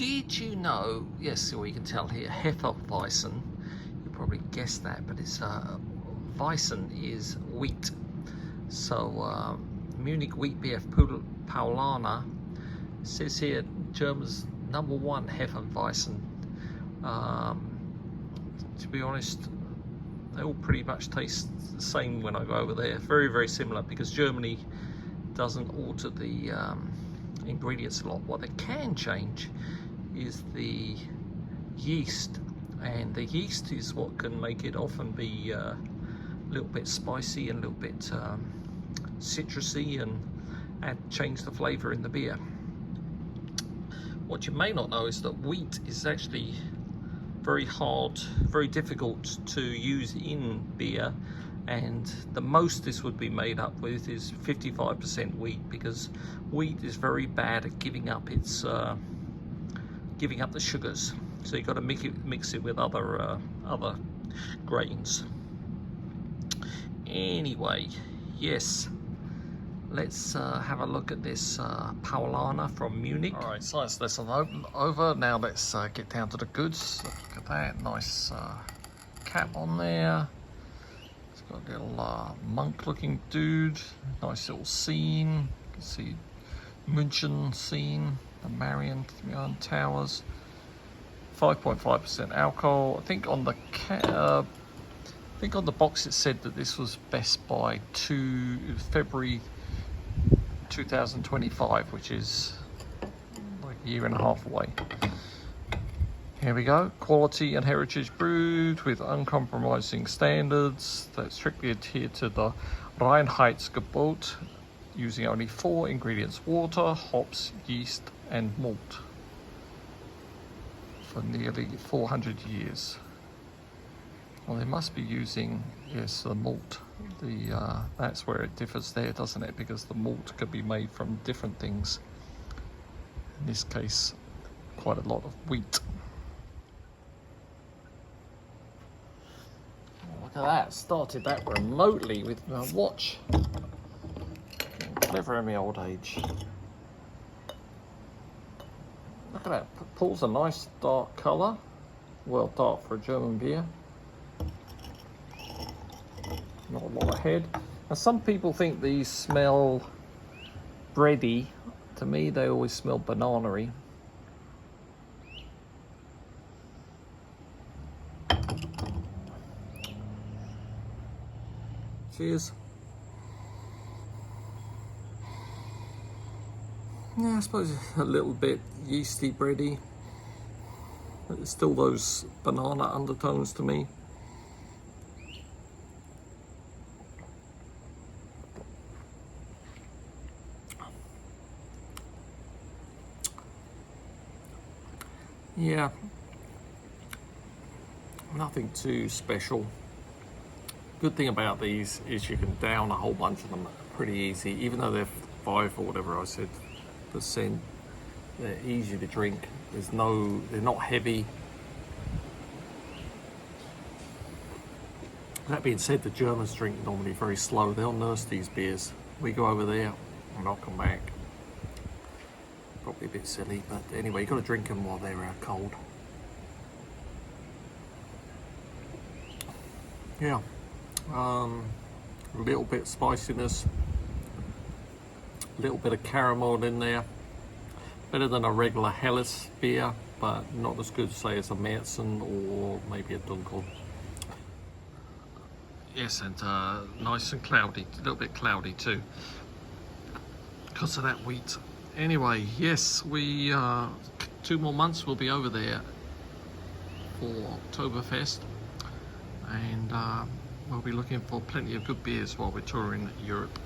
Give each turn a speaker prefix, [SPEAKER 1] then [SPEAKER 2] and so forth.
[SPEAKER 1] Did you know, yes, so you can tell here, Hefe-Weizen, you probably guessed that, but it's Weizen is wheat. So Munich wheat beer, Paulaner, says here Germany's #1 Hefe-Weizen. To be honest, they all pretty much taste the same when I go over there. Very, very similar, because Germany doesn't alter the ingredients a lot. What they can change is the yeast, and the yeast is what can make it often be a little bit spicy and a little bit citrusy, and change the flavor in the beer. What you may not know is that wheat is actually very hard, very difficult to use in beer, and the most this would be made up with is 55% wheat, because wheat is very bad at giving up its giving up the sugars. So you've got to mix it with other grains. Anyway, yes, let's have a look at this Paulaner from Munich. All right, science lesson over. Now let's get down to the goods. Look at that, nice cap on there. It's got a little monk-looking dude. Nice little scene. You can see München scene, the Marion Towers. 5.5% alcohol. I think on the box it said that this was best by February 2025, which is like a year and a half away. Here we go. Quality and heritage brewed with uncompromising standards that strictly adhere to the Reinheitsgebot, using only 4 ingredients: water, hops, yeast and malt, for nearly 400 years. Well, they must be using, yes, the malt. That's where it differs there, doesn't it? Because the malt could be made from different things. In this case, quite a lot of wheat. Look at that, started that remotely with my watch. Getting clever in my old age. Look at that, pulls a nice dark colour. Well, dark for a German beer. Not a lot of head. Now, some people think these smell bready. To me, they always smell banana-y. Cheers. Yeah, I suppose a little bit yeasty, bready. But there's still those banana undertones to me. Yeah, nothing too special. Good thing about these is you can down a whole bunch of them pretty easy, even though they're 5 or whatever I said %. They're easy to drink. They're not heavy. That being said, the Germans drink normally very slow. They'll nurse these beers. We go over there and knock them back. Probably a bit silly, but anyway, you've got to drink them while they're cold. Yeah, a little bit of spiciness, a little bit of caramel in there. Better than a regular Helles beer, but not as good, say, as a Märzen or maybe a Dunkel. Yes, and nice and cloudy, a little bit cloudy too, because of that wheat. Anyway, yes, we 2 more months we'll be over there for Oktoberfest, and we'll be looking for plenty of good beers while we're touring Europe.